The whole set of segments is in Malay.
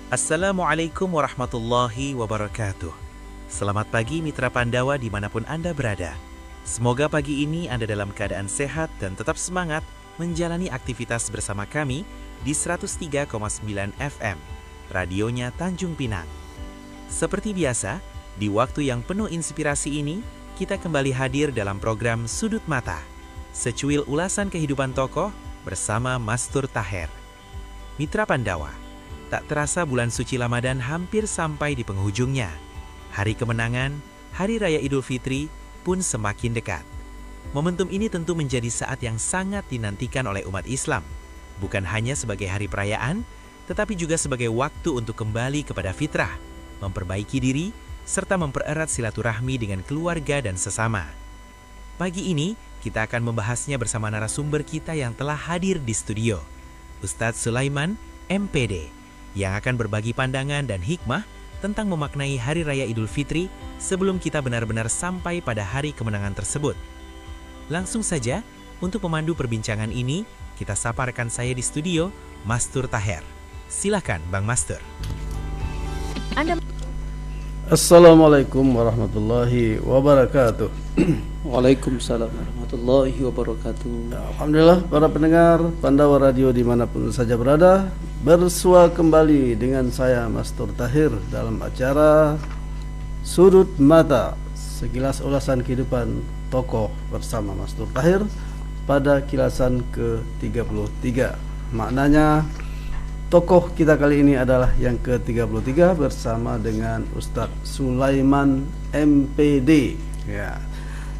Assalamualaikum warahmatullahi wabarakatuh. Selamat pagi Mitra Pandawa dimanapun Anda berada. Semoga pagi ini Anda dalam keadaan sehat dan tetap semangat menjalani aktivitas bersama kami di 103,9 FM, radionya Tanjung Pinang. Seperti biasa, di waktu yang penuh inspirasi ini, kita kembali hadir dalam program Sudut Mata, secuil ulasan kehidupan tokoh bersama Mastur Taher. Mitra Pandawa, tak terasa bulan suci Ramadan hampir sampai di penghujungnya. Hari kemenangan, Hari Raya Idul Fitri pun semakin dekat. Momentum ini tentu menjadi saat yang sangat dinantikan oleh umat Islam. Bukan hanya sebagai hari perayaan, tetapi juga sebagai waktu untuk kembali kepada fitrah, memperbaiki diri, serta mempererat silaturahmi dengan keluarga dan sesama. Pagi ini, kita akan membahasnya bersama narasumber kita yang telah hadir di studio, Ustadz Sulaiman, MPD, yang akan berbagi pandangan dan hikmah tentang memaknai Hari Raya Idul Fitri sebelum kita benar-benar sampai pada hari kemenangan tersebut. Langsung saja, untuk memandu perbincangan ini, kita sapa rekan saya di studio, Mastur Taher. Silakan, Bang Mastur. Assalamualaikum warahmatullahi wabarakatuh. Waalaikumsalam warahmatullahi wabarakatuh. Alhamdulillah, para pendengar Pandawa Radio dimanapun saja berada, bersua kembali dengan saya Mastur Taher dalam acara Sudut Mata, sekilas ulasan kehidupan tokoh bersama Mastur Taher pada kilasan ke-33. Maknanya, tokoh kita kali ini adalah yang ke-33 bersama dengan Ustadz Sulaiman MPD. Ya.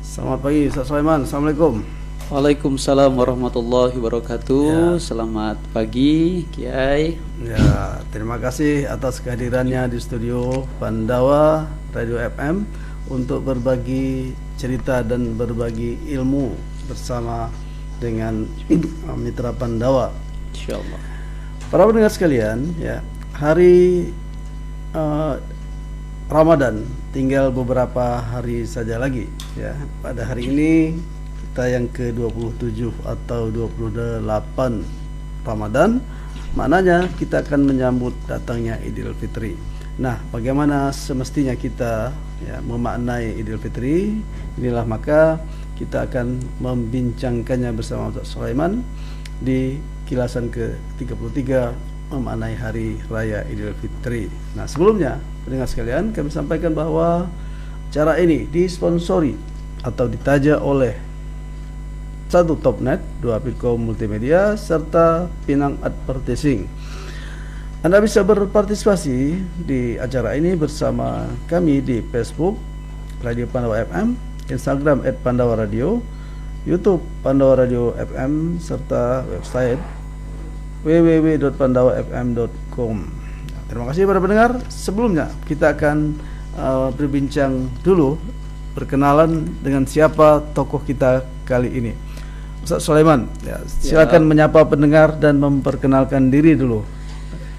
Selamat pagi Ustadz Sulaiman. Assalamualaikum. Waalaikumsalam warahmatullahi wabarakatuh. Selamat pagi Kiai. Ya, terima kasih atas kehadirannya di studio Pandawa Radio FM untuk berbagi cerita dan berbagi ilmu bersama dengan Mitra Pandawa. Insyaallah. Para pendengar sekalian, ya, hari Ramadan tinggal beberapa hari saja lagi, ya. Pada hari ini kita yang ke-27 atau 28 Ramadan, maknanya kita akan menyambut datangnya Idul Fitri. Nah, bagaimana semestinya kita memaknai Idul Fitri? Inilah maka kita akan membincangkannya bersama Ustaz Sulaiman di kilasan ke-33 memaknai Hari Raya Idul Fitri. Nah, sebelumnya pendengar sekalian, kami sampaikan bahwa acara ini disponsori atau ditaja oleh 1 Topnet, 2 Pitkom Multimedia, serta Pinang Advertising. Anda bisa berpartisipasi di acara ini bersama kami di Facebook Radio Pandawa FM, Instagram @PandawaRadio, YouTube Pandawa Radio FM, serta website www.pandawafm.com. Terima kasih para pendengar. Sebelumnya kita akan berbincang dulu, perkenalan dengan siapa tokoh kita kali ini. Ustaz Sulaiman, silakan menyapa pendengar dan memperkenalkan diri dulu.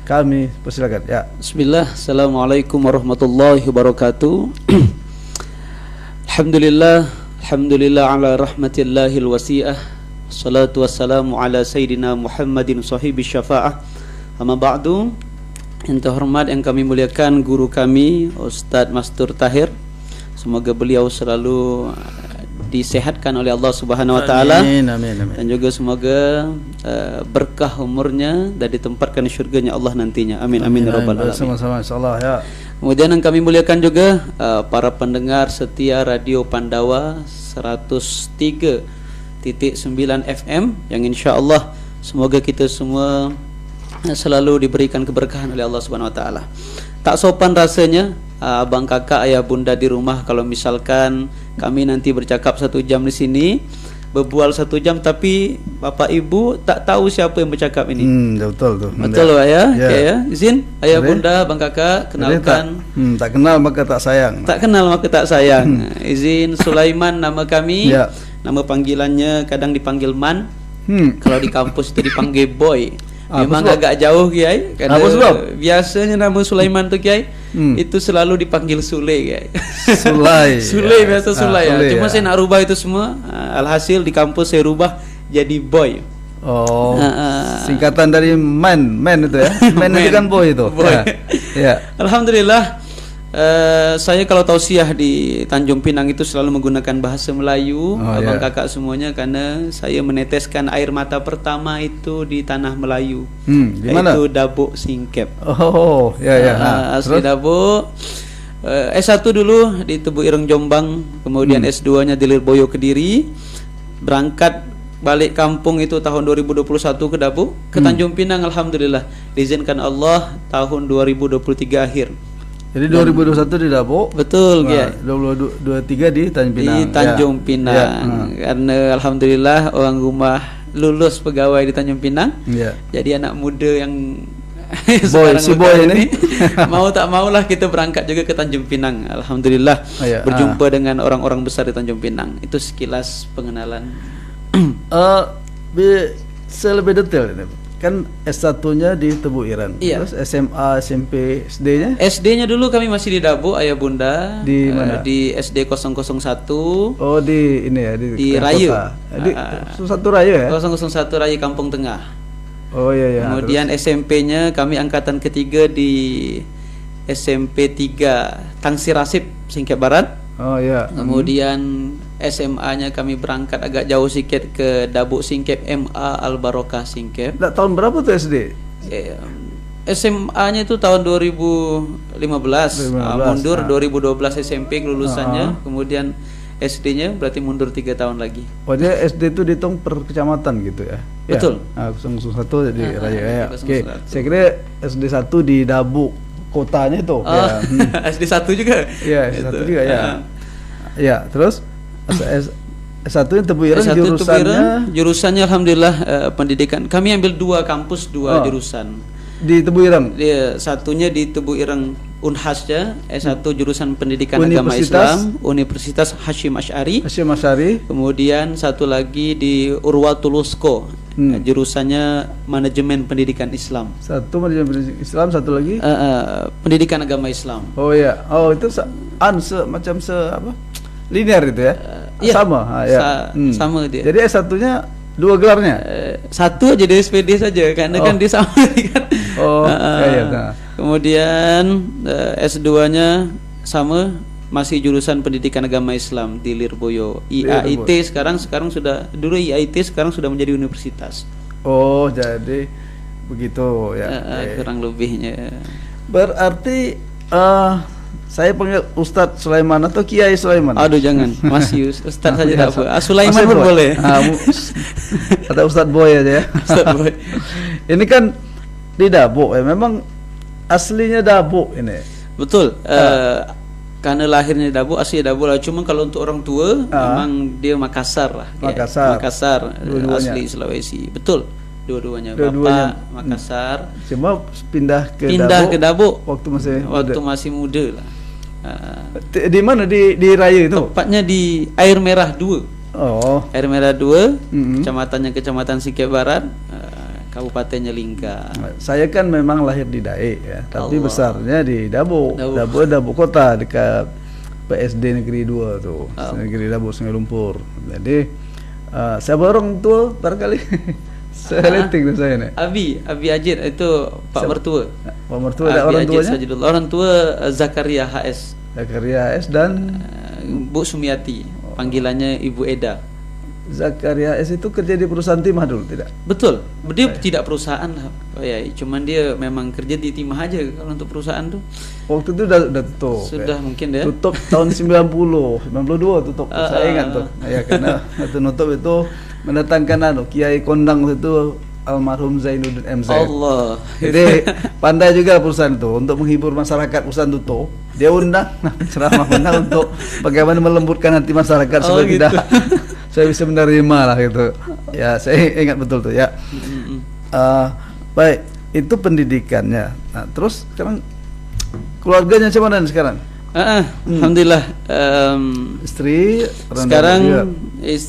Kami persilakan. Ya. Bismillah. Assalamualaikum warahmatullahi wabarakatuh. Alhamdulillah ala rahmatillahil wasi'ah. Salatu wassalamu ala Sayyidina Muhammadin sahibi syafa'ah. Amma ba'du. Yang terhormat, yang kami muliakan guru kami Ustadz Mastur Taher. Semoga beliau selalu disehatkan oleh Allah Subhanahu wa taala. Amin, amin, amin. Dan juga semoga berkah umurnya dan ditempatkan di surganya Allah nantinya. Amin, amin, ya rabbal alamin. Sama-sama insyaallah, ya. Kemudian yang kami muliakan juga para pendengar setia Radio Pandawa 103.9 FM yang insyaallah semoga kita semua selalu diberikan keberkahan oleh Allah Subhanahu wa taala. Tak sopan rasanya abang kakak ayah bunda di rumah kalau misalkan kami nanti bercakap 1 jam di sini, berbual 1 jam, tapi bapak ibu tak tahu siapa yang bercakap ini. Betul tuh. Betul Pak ya? Ya. Izin ayah bunda, abang kakak kenalkan. Tak kenal maka tak sayang. Tak kenal maka tak sayang. Izin Sulaiman nama kami. Ya. Nama panggilannya kadang dipanggil Man. Kalau di kampus itu dipanggil Boy. Memang agak jauh Kiai. Karena biasanya nama Sulaiman tuh Kiai itu selalu dipanggil Sule Kiai. Sulai. Sule ya, biasa Sulai ya. Cuma saya nak rubah itu semua. Alhasil di kampus saya rubah jadi Boy. Oh, singkatan dari man itu ya. Man itu kan boy itu. Boy. Ya. Alhamdulillah, saya kalau tausiah di Tanjung Pinang itu selalu menggunakan bahasa Melayu, abang kakak semuanya, karena saya meneteskan air mata pertama itu di tanah Melayu. Di mana? Itu Dabuk Singkep. Oh, ya. Asli Dabuk. S1 dulu di Tebu Ireng Jombang, kemudian S2-nya di Lirboyo Kediri. Berangkat balik kampung itu tahun 2021 ke Dabuk, ke Tanjung Pinang. Alhamdulillah diizinkan Allah tahun 2023 akhir. Jadi 2021 di Dabuk. Betul, ya. 2023 di Tanjung Pinang. Di Tanjung Pinang. Karena alhamdulillah orang rumah lulus pegawai di Tanjung Pinang. Jadi anak muda yang boy ini mau tak maulah kita berangkat juga ke Tanjung Pinang. Alhamdulillah berjumpa dengan orang-orang besar di Tanjung Pinang. Itu sekilas pengenalan. Selebih detail ini. Kan S1-nya di Tebu Ireng. Terus SMA, SMP, SD-nya? SD-nya dulu kami masih di Dabuk, ayah bunda. Di mana? Di SD 001. Oh, di ini ya, di Rayu. Di 01 Rayu ya? 001 Rayu Kampung Tengah. Oh iya. Kemudian SMP-nya kami angkatan ketiga di SMP 3 Tangsi Rasip, Singkep Barat. Oh iya. Kemudian SMA-nya kami berangkat agak jauh sedikit ke Dabuk Singkep, MA Al Barokah Singkep. Tahun berapa tuh SD? SMA-nya itu tahun 2015. Mundur 2012 SMP kelulusannya. Kemudian SD-nya berarti mundur 3 tahun lagi. Oh, dia SD itu dihitung per kecamatan gitu ya? Betul. Ya? 001 di Raya ya. Oke. Saya kira SD 1 di Dabuk kotanya itu. SD 1 juga. Iya, SD 1 juga ya. Ya, terus S1 Tebu Ireng jurusannya alhamdulillah pendidikan. Kami ambil 2 kampus, 2 jurusan. Di Tebu Ireng. Satunya di Tebu Ireng Unhasnya, S1 jurusan pendidikan agama Islam, Universitas Hasyim Asy'ari. Kemudian satu lagi di Urwatul Usko, jurusannya manajemen pendidikan Islam. Satu manajemen pendidikan Islam, satu lagi pendidikan agama Islam. Oh iya. Oh, itu macam apa? Linear itu ya? Sama. Sama dia. Jadi S1-nya 2 gelarnya? Satu aja dari SPD saja, karena kan dia sama kan. Kemudian S2-nya sama, masih jurusan pendidikan agama Islam di Lirboyo. IAIT sekarang sudah, dulu IAIT sekarang sudah menjadi universitas. Oh, jadi begitu ya. Kurang lebihnya. Berarti saya panggil Ustadz Sulaiman atau Kiai Sulaiman? Aduh jangan, masih Ustadz saja tak apa. Sulaiman pun boleh. Atau Ustadz Boy aja ya. Ustadz Boy. Ini kan di Dabuk ya, memang aslinya Dabuk ini. Betul. Karena lahirnya di Dabuk, asli Dabuk lah. Cuma kalau untuk orang tua, memang dia Makassar lah. Makassar asli Sulawesi. Betul. Dua-duanya. Bapak Makassar. Cuma pindah ke Dabuk waktu masih muda lah. Di mana di Raya itu? Tepatnya di Air Merah 2. Oh. Air Merah 2, kecamatannya Kecamatan Singkep Barat, Kabupatennya Lingga. Saya kan memang lahir di Dae ya, tapi besarnya di Dabuk. Dabuk kota dekat PSD Negeri 2 tuh. Negeri Dabuk Sungai Lumpur. Jadi siapa orang tua barangkali? Seleting saya nih. Abi Ajid itu Pak mertua. Pak mertua ada orang tuanya? Orang tua Zakaria HS. Dan Bu Sumiati, panggilannya Ibu Eda. Zakaria HS itu kerja di perusahaan timah dulu, tidak? Betul. Dia tidak perusahaan lah, ya. Cuman dia memang kerja di timah aja kalau untuk perusahaan tuh. Waktu itu udah tutup. Sudah mungkin ya. Tutup tahun 92 tutup. Saya ingat tuh. Ya karena waktu nutup itu mendatangkan Kiai Kondang itu almarhum Zainuddin MZ. Allah. Jadi pandai juga perusahaan itu untuk menghibur masyarakat. Perusahaan tutup, dia undang ceramah untuk bagaimana melembutkan hati masyarakat supaya gitu. Tidak saya bisa menerima lah gitu. Ya saya ingat betul tuh ya. Baik, itu pendidikannya. Nah, terus sekarang keluarganya macam mana sekarang? Alhamdulillah. Istri sekarang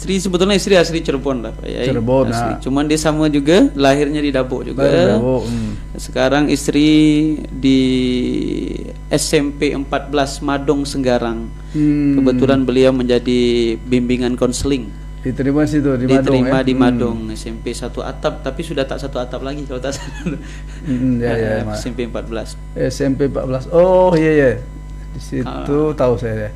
sebetulnya istri asli Cirebon lah, Pak. Cirebon. Cuman dia sama juga, lahirnya di Dabuk juga. Sekarang istri di SMP 14 Madong Senggarang. Kebetulan beliau menjadi bimbingan konseling. Diterima di situ di Madung, diterima ya? di Madung SMP 1 atap, tapi sudah tak 1 atap lagi kalau tak salah. SMP 14. SMP 14. Oh iya. Di situ tahu saya.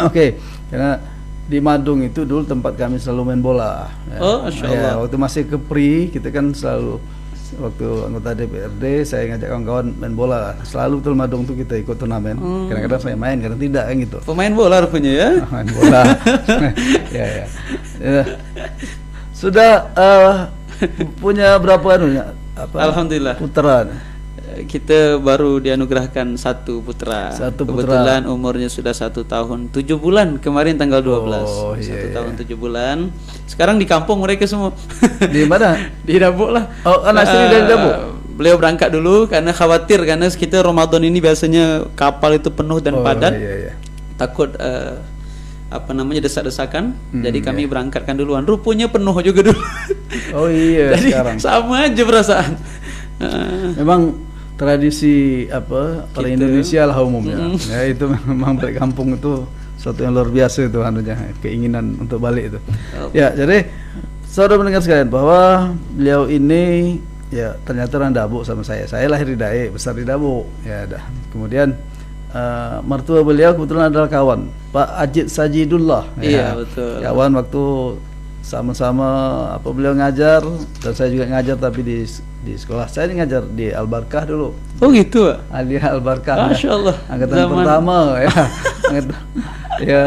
Oke. Karena di Madung itu dulu tempat kami selalu main bola. Ya. Oh, Masya Allah. Waktu masih ke Pri, kita kan selalu waktu anggota DPRD saya ngajak kawan-kawan main bola. Selalu tuh Madung tuh kita ikut turnamen. Kadang-kadang saya main, kadang tidak kan gitu. Pemain bola rupanya ya. Main bola. ya. Sudah punya berapa Alhamdulillah. putra? Kita baru dianugerahkan 1 putra. Kebetulan umurnya sudah 1 tahun 7 bulan kemarin tanggal 12. 1 tahun 7 bulan. Sekarang di kampung mereka semua. Di mana? Di Dabuk lah. Oh, anak istri dari Dabuk. Beliau berangkat dulu karena khawatir, karena kita Ramadan ini biasanya kapal itu penuh dan padat. Takut desak-desakan. Jadi kami berangkatkan duluan. Rupanya penuh juga dulu. Oh iya. Jadi sekarang sama aja perasaan. Memang tradisi orang Indonesia lah umumnya. Ya itu memang balik kampung itu suatu yang luar biasa itu keinginan untuk balik itu. Ya, jadi saudara mendengar sekalian bahwa beliau ini ya ternyata orang Dabuk sama saya. Saya lahir di Dae, besar di Dabuk. Ya dah. Kemudian mertua beliau kebetulan adalah kawan Pak Ajit Sajidullah. Iya, betul. Kawan waktu sama-sama beliau ngajar dan saya juga ngajar, tapi di sekolah saya ngajar di Al-Barkah dulu. Oh gitu, Pak. Aliyah Al-Barkah. Masya Allah. Angkatan pertama ya. Ya,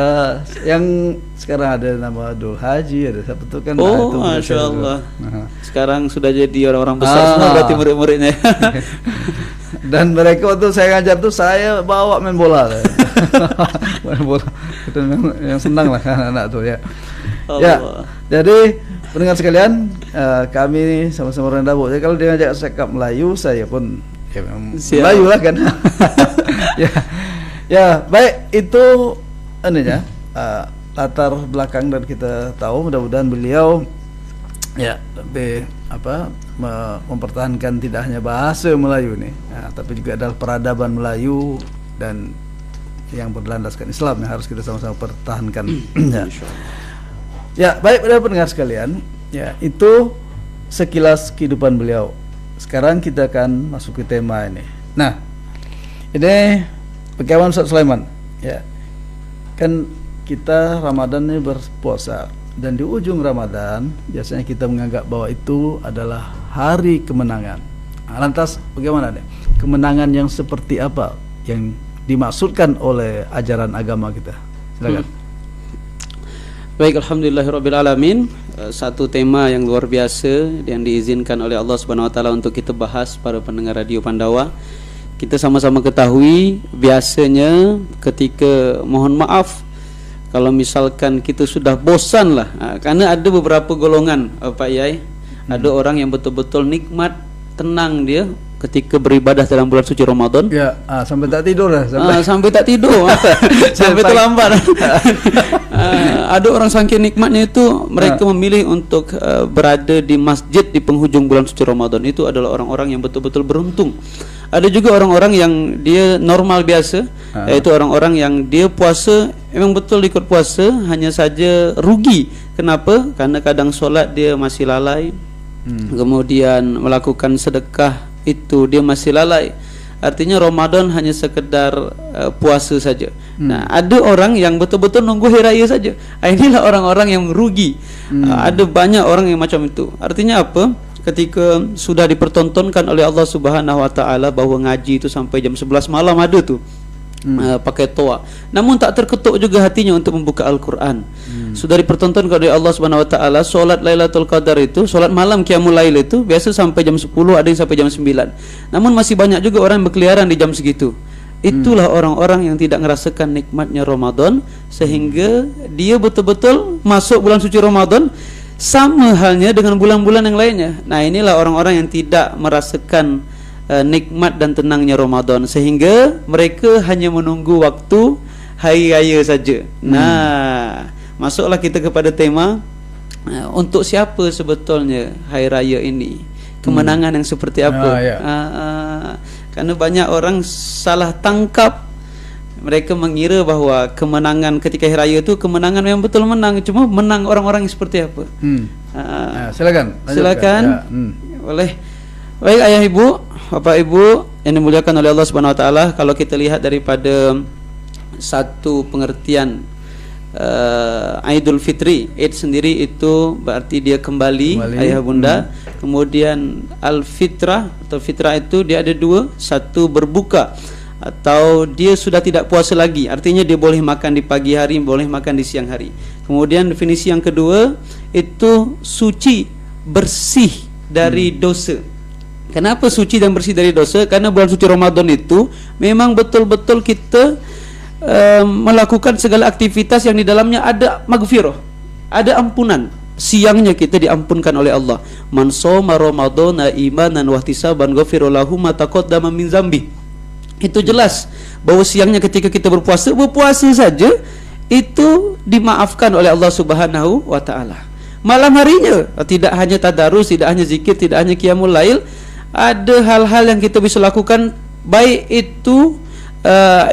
yang sekarang ada nama Abdul Haji, ada siapa tuh kan. Oh, Masya Allah. Sekarang sudah jadi orang-orang besar semua berarti murid-muridnya. Dan mereka waktu saya ngajar tuh saya bawa main bola. Main bola. Itu yang senang lah anak-anak tuh ya. Allah. Ya, jadi pendengar sekalian, kami sama-sama orang Dabuk. Jadi kalau dia ngajak sekap Melayu, saya pun ya, Melayu lah kan. ya, baik itu latar belakang, dan kita tahu mudah-mudahan beliau ya lebih mempertahankan tidak hanya bahasa Melayu nih, tapi juga adalah peradaban Melayu dan yang berlandaskan Islam yang harus kita sama-sama pertahankan. Ya, baik pendengar sekalian, ya itu sekilas kehidupan beliau. Sekarang kita akan masuk ke tema ini. Nah, ini bagaimana Ustaz Sulaiman? Ya, kan kita Ramadan ini berpuasa, dan di ujung Ramadan biasanya kita menganggap bahwa itu adalah hari kemenangan. Lantas bagaimana nih? Kemenangan yang seperti apa yang dimaksudkan oleh ajaran agama kita? Silakan. Baik, alhamdulillahirrabbilalamin. Satu tema yang luar biasa yang diizinkan oleh Allah Subhanahu wa taala untuk kita bahas para pendengar Radio Pandawa. Kita sama-sama ketahui biasanya ketika mohon maaf kalau misalkan kita sudah bosan lah, karena ada beberapa golongan Pak Yai, ada orang yang betul-betul nikmat, tenang dia ketika beribadah dalam bulan suci Ramadan. Ya, sampai tak tidur lah, sampai tak tidur, sampai terlambat. Ada orang saking nikmatnya itu mereka memilih untuk berada di masjid di penghujung bulan suci Ramadan. Itu adalah orang-orang yang betul-betul beruntung. Ada juga orang-orang yang dia normal biasa, yaitu orang-orang yang dia puasa memang betul ikut puasa, hanya saja rugi. Kenapa? Karena kadang solat dia masih lalai, kemudian melakukan sedekah itu dia masih lalai. Artinya Ramadan hanya sekedar puasa saja. Nah, ada orang yang betul-betul nunggu hari raya saja. Inilah orang-orang yang rugi. Ada banyak orang yang macam itu. Artinya apa? Ketika sudah dipertontonkan oleh Allah Subhanahu wa taala bahwa ngaji itu sampai jam 11 malam ada tuh. Pakai toa, namun tak terketuk juga hatinya untuk membuka Al-Quran. Sudah dipertontonkan oleh Allah Subhanahu wa taala, solat Lailatul Qadar itu, solat malam Qiyamul Lail itu biasa sampai jam 10, ada yang sampai jam 9. Namun masih banyak juga orang yang berkeliaran di jam segitu. Itulah orang-orang yang tidak merasakan nikmatnya Ramadan, sehingga dia betul-betul masuk bulan suci Ramadan sama halnya dengan bulan-bulan yang lainnya. Nah, inilah orang-orang yang tidak merasakan nikmat dan tenangnya Ramadan, sehingga mereka hanya menunggu waktu hari raya saja. Nah, masuklah kita kepada tema untuk siapa sebetulnya hari raya ini, kemenangan yang seperti apa. Karena banyak orang salah tangkap mereka mengira bahwa kemenangan ketika hari raya itu kemenangan yang betul menang, cuma menang orang-orang yang seperti apa. Silakan. Silakan. Boleh. Baik ayah ibu, bapak ibu yang dimuliakan oleh Allah Subhanahu wa taala, kalau kita lihat daripada satu pengertian Aidul Fitri, Eid sendiri itu berarti dia kembali. Ayah bunda. Kemudian Al-Fitrah atau fitrah itu dia ada dua, satu berbuka atau dia sudah tidak puasa lagi, artinya dia boleh makan di pagi hari, boleh makan di siang hari. Kemudian definisi yang kedua itu suci, bersih dari dosa. Kenapa suci dan bersih dari dosa? Karena bulan suci Ramadan itu memang betul-betul kita melakukan segala aktivitas yang di dalamnya ada maghfirah, ada ampunan. Siangnya kita diampunkan oleh Allah. Man shoma ramadhana imanan wa ihtisaban ghafira lahu ma taqaddama min zambi. Itu jelas bahwa siangnya ketika kita berpuasa saja itu dimaafkan oleh Allah Subhanahu wa taala. Malam harinya tidak hanya tadarus, tidak hanya zikir, tidak hanya qiyamul lail, ada hal-hal yang kita bisa lakukan, baik itu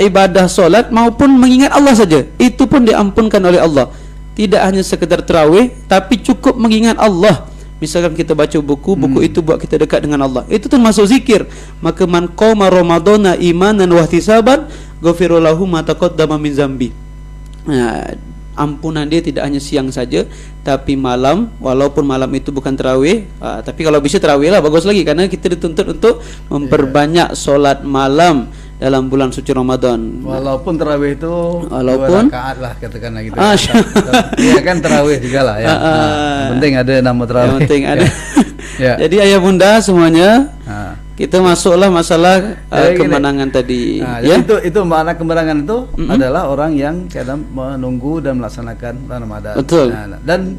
ibadah solat maupun mengingat Allah saja, itu pun diampunkan oleh Allah. Tidak hanya sekedar tarawih, tapi cukup mengingat Allah. Misalkan kita baca buku itu buat kita dekat dengan Allah, itu termasuk zikir. Maka man qama ramadhana imanan wa ihtisaban ghafira lahu ma taqaddama min zambi. Ampunan dia tidak hanya siang saja, tapi malam, walaupun malam itu bukan tarawih, tapi kalau bisa tarawih lah bagus lagi, karena kita dituntut untuk memperbanyak solat malam dalam bulan suci Ramadan. Walaupun tarawih itu walaupun 2 rakaat lah katakanlah gitu. Iya kan tarawih juga lah ya. Yang penting ada nama tarawih. Yang penting ada. Ya. Jadi ayah bunda semuanya, kita masuklah masalah kemenangan tadi. Ya? Itu makna kemenangan itu adalah orang yang kadang menunggu dan melaksanakan bulan Ramadan. Betul. Dan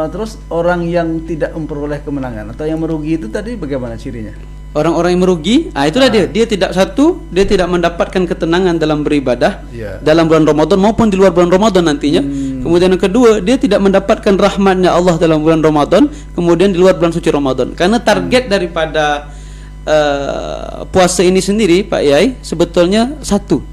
terus orang yang tidak memperoleh kemenangan atau yang merugi itu tadi bagaimana cirinya? Orang-orang yang merugi, itulah dia tidak dia tidak mendapatkan ketenangan dalam beribadah dalam bulan Ramadan maupun di luar bulan Ramadan nantinya. Kemudian yang kedua, dia tidak mendapatkan rahmatnya Allah dalam bulan Ramadan, kemudian di luar bulan suci Ramadan. Karena target daripada puasa ini sendiri, Pak Yai, sebetulnya satu,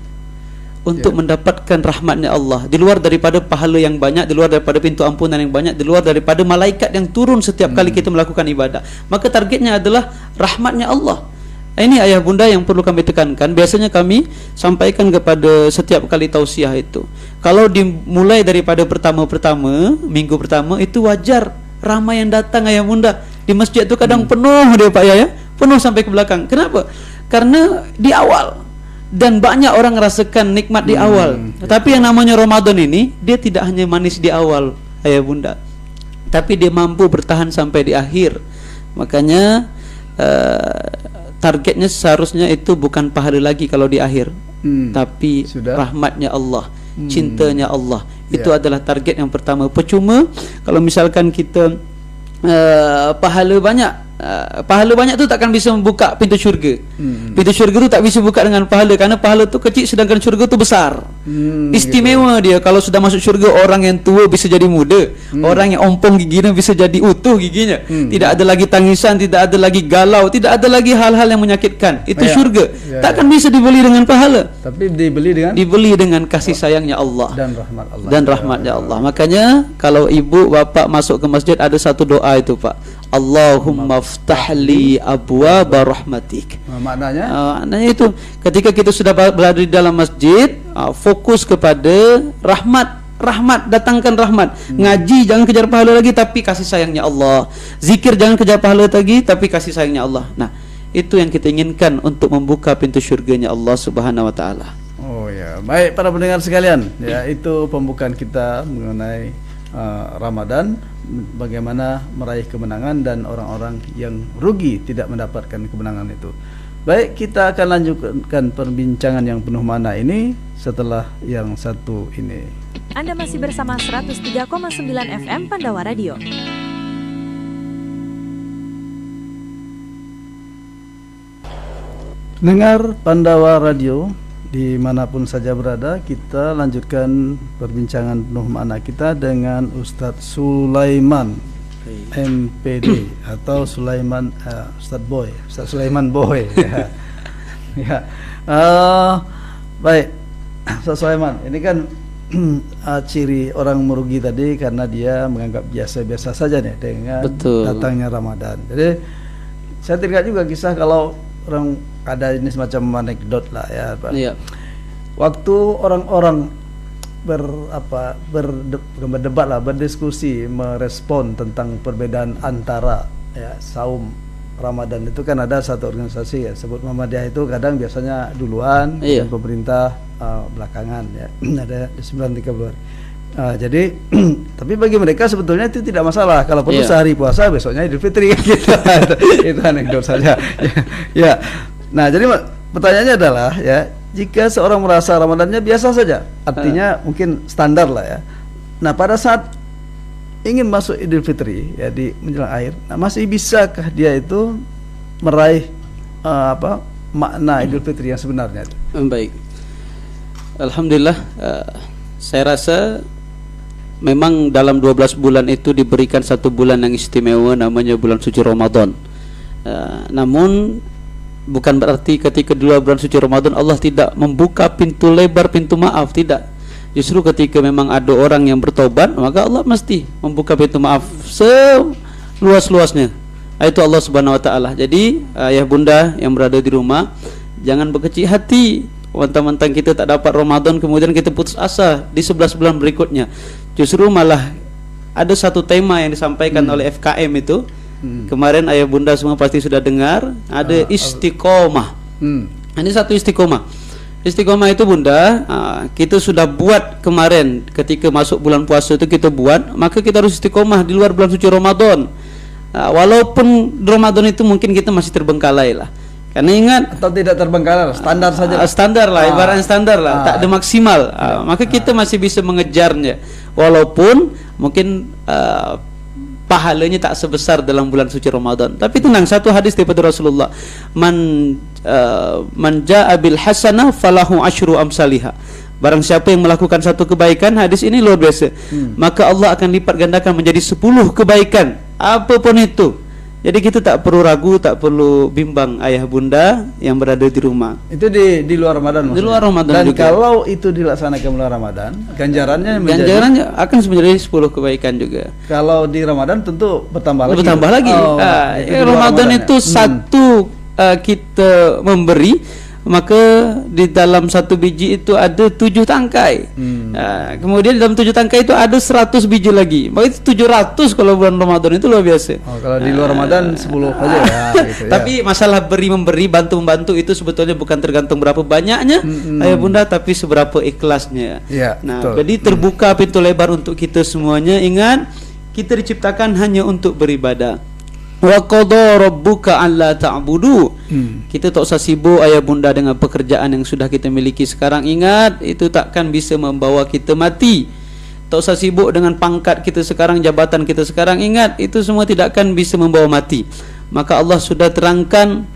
untuk mendapatkan rahmatnya Allah, di luar daripada pahala yang banyak, di luar daripada pintu ampunan yang banyak, di luar daripada malaikat yang turun setiap kali kita melakukan ibadah. Maka targetnya adalah rahmatnya Allah. Ini ayah bunda yang perlu kami tekankan. Biasanya kami sampaikan kepada setiap kali tausiah itu, kalau dimulai daripada pertama minggu pertama itu wajar ramai yang datang ayah bunda. Di masjid itu kadang penuh dia Pak ya, penuh sampai ke belakang. Kenapa? Karena di awal, dan banyak orang merasakan nikmat di awal. Tapi yang namanya Ramadan ini, dia tidak hanya manis di awal ayah bunda, tapi dia mampu bertahan sampai di akhir. Makanya targetnya seharusnya itu bukan pahala lagi kalau di akhir, tapi rahmatnya Allah, cintanya Allah. Itu adalah target yang pertama. Percuma kalau misalkan kita pahala banyak tu takkan bisa membuka pintu syurga. Pintu syurga tu tak bisa buka dengan pahala, karena pahala tu kecil sedangkan syurga tu besar. Istimewa dia. Kalau sudah masuk syurga, orang yang tua bisa jadi muda, orang yang ompong giginya bisa jadi utuh giginya. Tidak ada lagi tangisan, tidak ada lagi galau, tidak ada lagi hal-hal yang menyakitkan. Itu syurga. Takkan bisa dibeli dengan pahala, tapi dibeli dengan kasih sayangnya Allah dan rahmatnya Allah. Makanya kalau ibu bapak masuk ke masjid, ada satu doa itu Pak, Allahumma ftahli abwaba rahmatik. Maknanya itu, ketika kita sudah berada di dalam masjid, fokus kepada rahmat, datangkan rahmat. Ngaji jangan kejar pahala lagi, tapi kasih sayangnya Allah. Zikir jangan kejar pahala lagi, tapi kasih sayangnya Allah. Nah, itu yang kita inginkan untuk membuka pintu syurganya Allah Subhanahu wa taala. Oh ya, baik para pendengar sekalian, ya itu pembukaan kita mengenai Ramadan, bagaimana meraih kemenangan dan orang-orang yang rugi tidak mendapatkan kemenangan itu. Baik, kita akan lanjutkan perbincangan yang penuh makna ini setelah yang satu ini. Anda masih bersama 103,9 FM Pandawa Radio. Dengar Pandawa Radio dimanapun saja berada, kita lanjutkan perbincangan penuh makna kita dengan Ustadz Sulaiman MPD atau Sulaiman Ustadz Sulaiman Boy. Ya. Baik, Ustaz Sulaiman, ini kan ciri orang merugi tadi karena dia menganggap biasa-biasa saja nih dengan Betul. datangnya Ramadan. Jadi saya teringat juga kisah kalau orang ada ini semacam anekdot lah ya, Pak. Iya. Waktu orang-orang berdebat lah, berdiskusi, merespon tentang perbedaan antara ya saum Ramadan itu kan ada satu organisasi ya sebut Muhammadiyah itu kadang biasanya duluan Iya. dan pemerintah belakangan ya ada 9-3 jadi tapi bagi mereka sebetulnya itu tidak masalah kalau perlu Iya. sehari puasa besoknya Idul Fitri gitu. Itu anekdot saja ya. Nah jadi pertanyaannya adalah ya jika seorang merasa Ramadannya biasa saja artinya mungkin standar lah ya. Nah pada saat ingin masuk Idul Fitri ya di menjelang akhir, nah masih bisakah dia itu meraih makna Idul Fitri yang sebenarnya itu? Baik. Alhamdulillah, saya rasa memang dalam 12 bulan itu diberikan satu bulan yang istimewa namanya bulan suci Ramadan. Namun bukan berarti ketika 2 bulan suci Ramadan Allah tidak membuka pintu lebar, pintu maaf, tidak. Justru ketika memang ada orang yang bertobat, maka Allah mesti membuka pintu maaf seluas-luasnya. Itu Allah Subhanahu wa taala. Jadi ayah bunda yang berada di rumah, jangan berkecil hati mentang-mentang kita tak dapat Ramadan kemudian kita putus asa di 11 bulan berikutnya. Justru malah ada satu tema yang disampaikan oleh FKM itu. Kemarin ayah bunda semua pasti sudah dengar, ada istiqomah. Ini satu istiqomah. Istiqomah itu bunda, kita sudah buat kemarin ketika masuk bulan puasa itu kita buat, maka kita harus istiqomah di luar bulan suci Ramadan. Walaupun Ramadan itu mungkin kita masih terbengkalai lah. Karena ingat Atau tidak terbengkalai, standar saja. Standar lah, ibaratnya standar lah, tak ada maksimal. Maka kita masih bisa mengejarnya. Walaupun mungkin pahalanya tak sebesar dalam bulan suci Ramadan. Tapi tenang, satu hadis daripada Rasulullah, man jaa bil hasanah falahu asyru amsalihha. Barang siapa yang melakukan satu kebaikan, hadis ini luar biasa, maka Allah akan lipat gandakan menjadi 10 kebaikan, apapun itu. Jadi kita tak perlu ragu, tak perlu bimbang ayah bunda yang berada di rumah. Itu di luar Ramadan maksudnya. Di luar Ramadan Dan juga. kalau itu dilaksanakan bulan Ramadan, ganjarannya menjadi Ganjarannya akan menjadi 10 kebaikan juga. kalau di Ramadan tentu bertambah lagi. Bertambah lagi. Itu di luar Ramadan ya? itu satu kita memberi, maka di dalam satu biji itu ada 7 tangkai. Kemudian di dalam 7 tangkai itu ada 100 biji lagi. Maka itu 700 kalau bulan Ramadan, itu luar biasa. Kalau di luar Ramadan 10 aja ya gitu ya. Tapi masalah beri memberi, bantu membantu itu sebetulnya bukan tergantung berapa banyaknya ayah bunda, tapi seberapa ikhlasnya. Iya, Nah, betul. jadi terbuka pintu lebar untuk kita semuanya. Ingat, kita diciptakan hanya untuk beribadah. Wa qada rabbuka alla ta'budu. Kita tak usah sibuk ayah bunda dengan pekerjaan yang sudah kita miliki sekarang. Ingat, itu takkan bisa membawa kita mati. Tak usah sibuk dengan pangkat kita sekarang, jabatan kita sekarang. Ingat, itu semua tidak akan bisa membawa mati. Maka Allah sudah terangkan,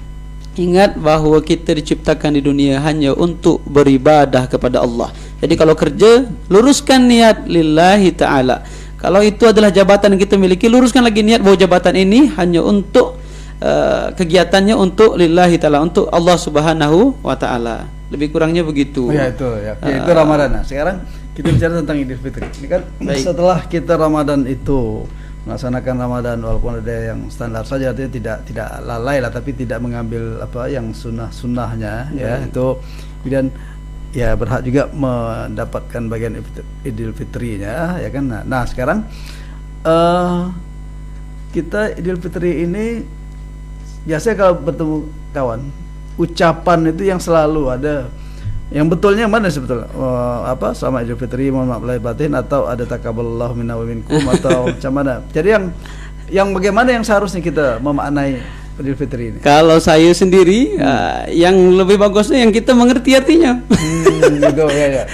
ingat bahawa kita diciptakan di dunia hanya untuk beribadah kepada Allah. Jadi kalau kerja, luruskan niat lillahi ta'ala. Kalau itu adalah jabatan yang kita miliki, luruskan lagi niat bahawa jabatan ini hanya untuk kegiatannya untuk lillahi ta'ala, untuk Allah Subhanahu wa ta'ala. Lebih kurangnya begitu. Ya itu ya. Itu Ramadan. Nah, sekarang kita bicara tentang Idul Fitri. Ini kan setelah kita Ramadan itu melaksanakan Ramadan, walaupun ada yang standar saja, artinya tidak lalai lah, tapi tidak mengambil apa yang sunnahnya ya. Itu kemudian ya berhak juga mendapatkan bagian Idul Fitrinya ya kan. Nah sekarang kita Idul Fitri ini biasanya kalau bertemu kawan, ucapan itu yang selalu ada. Yang betulnya mana sebetulnya? Selamat Idul Fitri, mohon maaf lahir batin, atau ada takabbalallahu minna wa minkum, atau macam mana? Jadi yang bagaimana yang seharusnya kita memaknai Idul Fitri ini? Kalau saya sendiri, yang lebih bagusnya yang kita mengerti artinya. Gitu ya.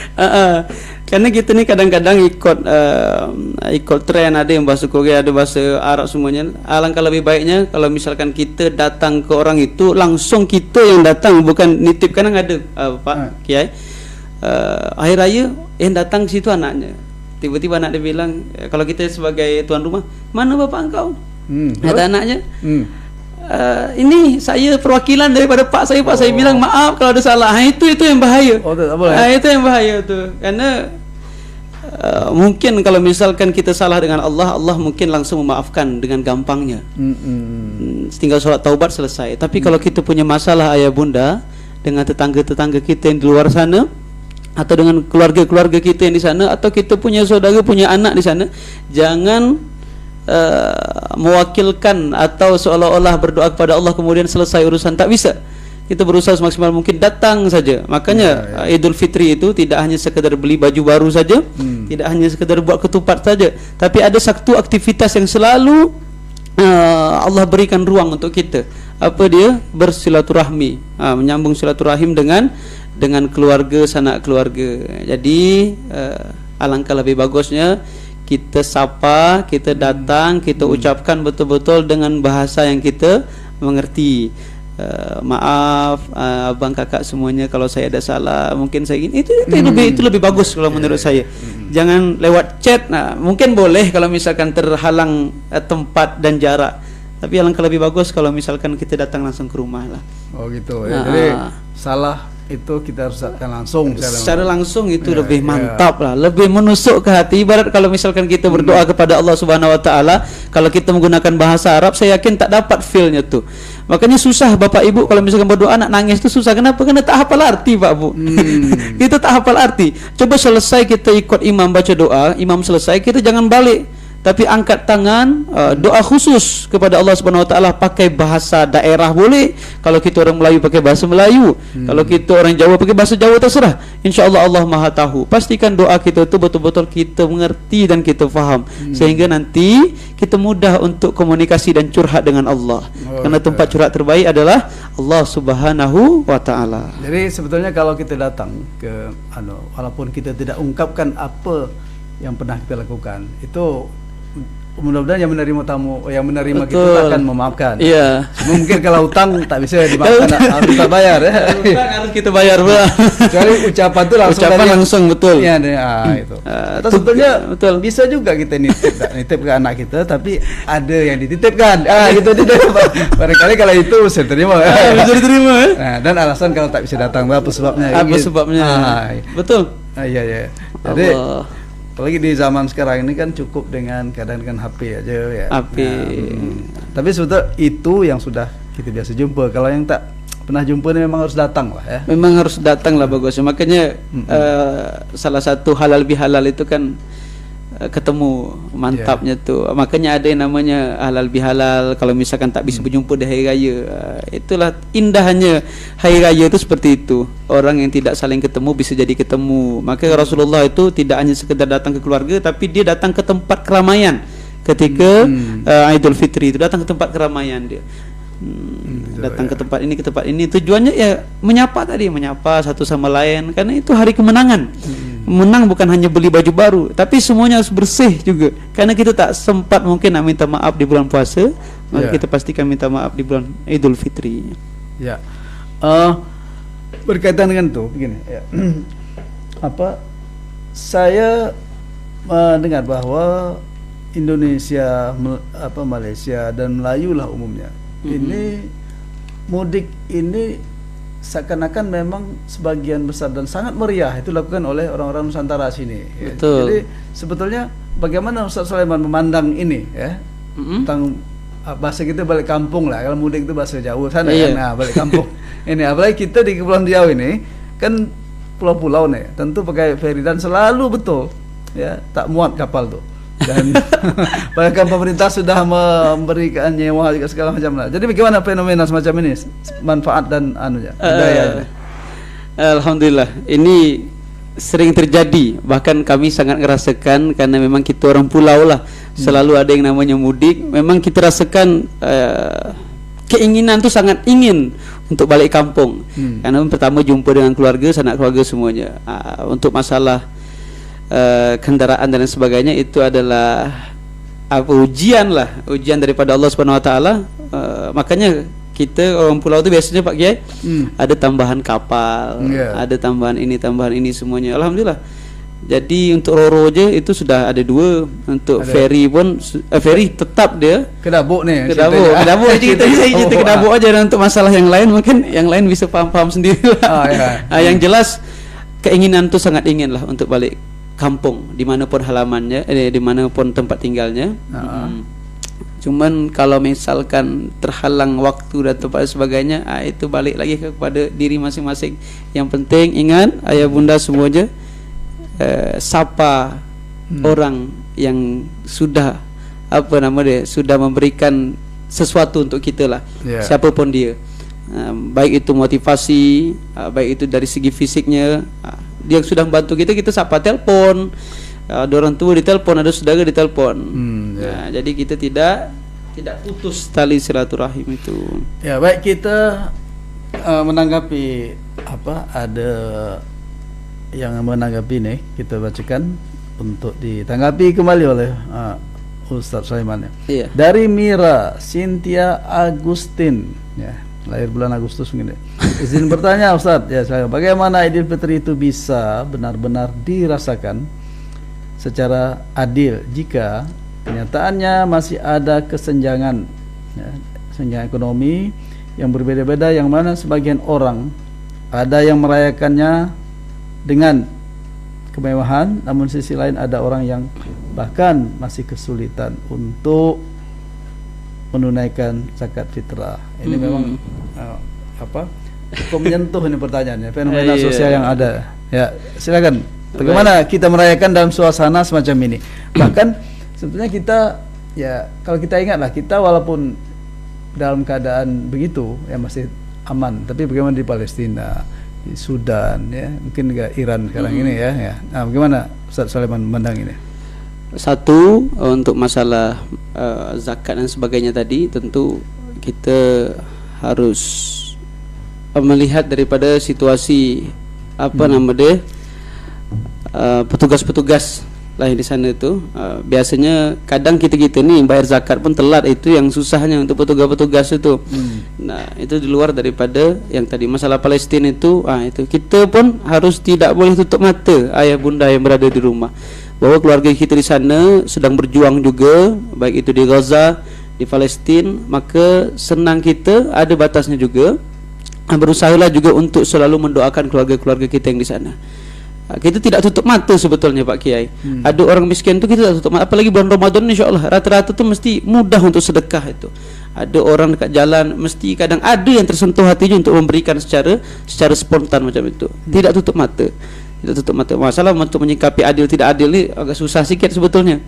Karena kita ni kadang-kadang ikut tren, ada yang bahasa Korea, ada bahasa Arab semuanya. Alangkah lebih baiknya kalau misalkan kita datang ke orang itu, langsung kita yang datang, bukan nitip. Kadang ada Pak Kiai, akhir raya yang datang ke situ anaknya. Tiba-tiba anak dia bilang, kalau kita sebagai tuan rumah, mana bapak engkau? Ada anaknya. ini saya perwakilan daripada Pak saya bilang maaf kalau ada salah. Itu yang bahaya. Oh, tak boleh. Itu yang bahaya tu. Karena mungkin kalau misalkan kita salah dengan Allah mungkin langsung memaafkan dengan gampangnya. Tinggal solat taubat selesai. Tapi kalau kita punya masalah ayah bunda dengan tetangga-tetangga kita yang di luar sana, atau dengan keluarga-keluarga kita yang di sana, atau kita punya saudara, punya anak di sana, jangan mewakilkan atau seolah-olah berdoa kepada Allah kemudian selesai urusan. Tak bisa. Kita berusaha semaksimal mungkin datang saja. Makanya Idul Fitri itu tidak hanya sekedar beli baju baru saja, tidak hanya sekedar buat ketupat saja, tapi ada satu aktivitas yang selalu Allah berikan ruang untuk kita. Apa dia? Bersilaturahmi, menyambung silaturahim dengan keluarga, sanak keluarga. Jadi alangkah lebih bagusnya kita sapa, kita datang, kita ucapkan betul-betul dengan bahasa yang kita mengerti. Maaf abang kakak semuanya kalau saya ada salah, mungkin saya gini. Itu lebih bagus kalau menurut saya. Jangan lewat chat. Mungkin boleh kalau misalkan terhalang tempat dan jarak. Tapi alangkah lebih bagus kalau misalkan kita datang langsung ke rumah lah. Oh gitu ya. Jadi salah itu kita harus datang langsung secara langsung itu lebih mantap lah, lebih menusuk ke hati. Ibarat kalau misalkan kita berdoa kepada Allah Subhanahu wa taala, kalau kita menggunakan bahasa Arab, saya yakin tak dapat feel-nya tuh. Makanya susah Bapak Ibu kalau misalkan berdoa anak nangis itu susah. Kenapa? Karena tak hafal arti, Pak Bu. Kita tak hafal arti. Coba selesai kita ikut imam baca doa, imam selesai kita jangan balik, tapi angkat tangan, doa khusus kepada Allah Subhanahu wa taala pakai bahasa daerah boleh. Kalau kita orang Melayu pakai bahasa Melayu, kalau kita orang Jawa pakai bahasa Jawa, terserah. Insyaallah Allah Maha tahu. Pastikan doa kita itu betul-betul kita mengerti dan kita faham, sehingga nanti kita mudah untuk komunikasi dan curhat dengan Allah. Karena tempat curhat terbaik adalah Allah Subhanahu wa taala. Jadi sebetulnya kalau kita datang ke walaupun kita tidak ungkapkan apa yang pernah kita lakukan, itu mudah-mudahan yang menerima tamu, yang menerima kita akan memaafkan. Iya. Mungkin kalau hutang tak bisa dimaafkan, harus kita bayar ya. Hutang harus kita bayar, Pak. Kecuali ucapan itu langsung. Ucapan langsung betul. Iya, itu. Atau sebetulnya bisa juga kita nitip ke anak kita, tapi ada yang dititipkan. Gitu barangkali kalau itu bisa terima. Bisa diterima. Dan alasan kalau tak bisa datang apa sebabnya? Apa sebabnya? Betul. Iya. Jadi apalagi di zaman sekarang ini kan cukup dengan kadang-kadang HP aja ya. HP. Tapi sebetulnya itu yang sudah kita biasa jumpa. Kalau yang tak pernah jumpa ini memang harus datang lah ya. Memang harus datang lah bagusnya. Makanya salah satu halal bihalal itu kan ketemu mantapnya tuh. Makanya ada yang namanya halal bihalal. Kalau misalkan tak bisa berjumpa di hari raya, itulah indahnya hari raya itu seperti itu. Orang yang tidak saling ketemu bisa jadi ketemu. Maka Rasulullah itu tidak hanya sekedar datang ke keluarga, tapi dia datang ke tempat keramaian ketika Idul Fitri itu, datang ke tempat keramaian dia. Datang ke tempat ini tujuannya ya menyapa satu sama lain, karena itu hari kemenangan. Menang bukan hanya beli baju baru, tapi semuanya harus bersih juga, karena kita tak sempat mungkin nak minta maaf di bulan puasa, maka kita pastikan minta maaf di bulan Idul Fitri. Ya. Berkaitan dengan itu begini ya. Saya mendengar bahwa Indonesia, Malaysia dan Melayu lah umumnya, ini mudik ini seakan-akan memang sebagian besar dan sangat meriah itu dilakukan oleh orang-orang Nusantara sini. Betul. Jadi sebetulnya bagaimana Ustaz Sulaiman memandang ini ya, tentang bahasa kita balik kampung lah. Kalau mudik itu bahasa Jawa sana kan, balik kampung. Ini apalagi kita di Kepulauan Riau ini kan pulau-pulau nih, tentu pakai ferry dan selalu betul ya, tak muat kapal tuh. Dan bahkan pemerintah sudah memberikan nyewa juga segala macam lah. Jadi bagaimana fenomena semacam ini, manfaat dan budaya? Alhamdulillah ini sering terjadi, bahkan kami sangat merasakan karena memang kita orang pulau lah, selalu ada yang namanya mudik. Memang kita rasakan keinginan tuh sangat ingin untuk balik kampung, karena pertama jumpa dengan keluarga, sanak keluarga semuanya. Untuk masalah kendaraan dan lain sebagainya itu adalah ujian daripada Allah Subhanahu wa taala. Makanya kita orang pulau itu biasanya Pak Kiai ada tambahan kapal, ada tambahan ini semuanya. Alhamdulillah Jadi untuk Roro je itu sudah ada 2. Untuk Ferry pun Ferry tetap dia Kedabuk nih. kedabuk cerita saya cerita kedabuk aja. Dan untuk masalah yang lain mungkin yang lain bisa paham-paham sendiri lah. Yang jelas keinginan tu sangat ingin lah untuk balik kampung dimanapun halamannya, dimanapun tempat tinggalnya. Cuman kalau misalkan terhalang waktu dan tempat dan sebagainya, itu balik lagi kepada diri masing-masing. Yang penting ingat ayah bunda semuanya, sapa orang yang sudah sudah memberikan sesuatu untuk kita lah, siapapun dia. Baik itu motivasi, baik itu dari segi fisiknya, dia sudah membantu kita, kita sapa, telpon. Ada orang tua ditelepon, ada saudara ditelepon. Jadi kita tidak putus tali silaturahim itu. Ya, baik, kita menanggapi ada yang menanggapi nih, kita bacakan untuk ditanggapi kembali oleh Ustaz Sulaiman. Iya. Dari Mira Cynthia Agustin, ya, lahir bulan Agustus mungkin. Izin bertanya Ustaz, ya, saya, bagaimana Idul Fitri itu bisa benar-benar dirasakan secara adil jika kenyataannya masih ada kesenjangan, ya, kesenjangan ekonomi yang berbeda-beda, yang mana sebagian orang ada yang merayakannya dengan kemewahan, namun sisi lain ada orang yang bahkan masih kesulitan untuk menunaikan zakat fitrah. Ini memang cukup menyentuh ini pertanyaannya, fenomena sosial yang ada. Ya, silakan. Bagaimana kita merayakan dalam suasana semacam ini? Bahkan sebetulnya kita, ya, kalau kita ingatlah, kita walaupun dalam keadaan begitu ya masih aman, tapi bagaimana di Palestina, di Sudan, ya, mungkin juga Iran sekarang ini, ya. Nah, bagaimana Ustaz Sulaiman memandang ini? Satu, untuk masalah zakat dan sebagainya tadi, tentu kita harus melihat daripada situasi petugas-petugas lah di sana itu. Biasanya kadang kita nih bayar zakat pun telat, itu yang susahnya untuk petugas-petugas itu. Nah, itu di luar daripada yang tadi masalah Palestina itu, itu kita pun harus tidak boleh tutup mata ayah bunda yang berada di rumah, bahwa keluarga kita di sana sedang berjuang juga, baik itu di Gaza, di Palestina. Maka senang kita ada batasnya juga. Berusahalah juga untuk selalu mendoakan keluarga-keluarga kita yang di sana. Kita tidak tutup mata sebetulnya Pak Kiai. Ada orang miskin tu kita tak tutup mata, apalagi bulan Ramadan, insya-Allah rata-rata tu mesti mudah untuk sedekah itu. Ada orang dekat jalan, mesti kadang ada yang tersentuh hatinya untuk memberikan secara spontan macam itu. Tidak tutup mata. Tidak tutup mata. Masalah untuk menyikapi adil tidak adil ni agak susah sikit sebetulnya.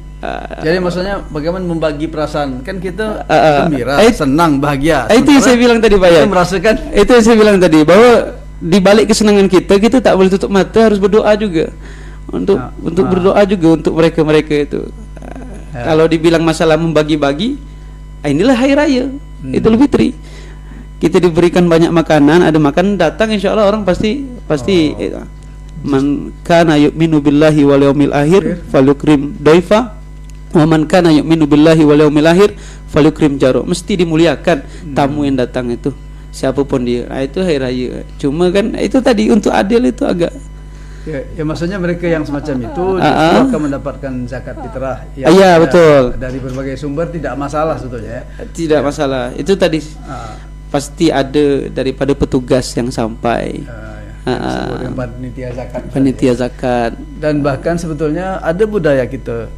Jadi maksudnya bagaimana membagi perasaan? Kan kita gembira, senang, bahagia. Itu yang saya bilang tadi Pak. Kita merasakan. Itu yang saya bilang tadi, bahwa di balik kesenangan kita tak boleh tutup mata, harus berdoa juga untuk berdoa juga untuk mereka itu. Kalau dibilang masalah membagi-bagi, inilah hari raya Idul Fitri. Kita diberikan banyak makanan, ada makanan datang, insyaallah orang pasti man kana yu'minu billahi wal yaumil akhir falyukrim daifa, wa man kana yu'minu billahi wal yaumil akhir falyukrim jaro. Mesti dimuliakan tamu yang datang itu, siapapun dia. Itu hari raya. Cuma kan itu tadi untuk adil itu agak ya maksudnya mereka yang semacam itu justru akan mendapatkan zakat fitrah yang betul, dari berbagai sumber, tidak masalah sebetulnya. Tidak masalah. Itu tadi pasti ada daripada petugas yang sampai panitia zakat. Dan bahkan sebetulnya ada budaya kita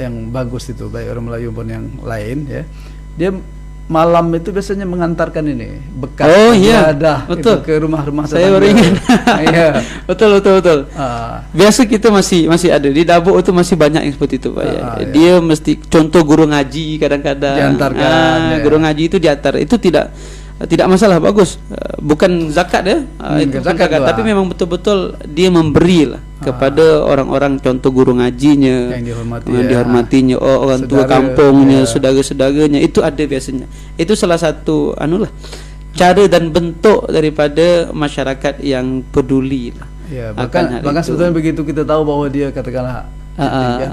yang bagus itu, baik orang Melayu pun yang lain, ya. Dia malam itu biasanya mengantarkan ini bekas ibadah itu ke rumah-rumah saya baru ingat. betul. Biasa kita masih ada di Dabuk itu, masih banyak yang seperti itu Pak. Dia mesti contoh guru ngaji kadang-kadang diantarkan, guru ngaji itu diantar, itu tidak masalah, bagus. Bukan zakat ya, itu zakat, tapi memang betul-betul dia memberi lah kepada orang-orang, contoh guru ngajinya yang dihormatinya, orang tua kampungnya, saudara-saudaranya, itu ada biasanya. Itu salah satu cara dan bentuk daripada masyarakat yang peduli lah. Ya, bahkan sebetulnya begitu kita tahu bahwa dia katakanlah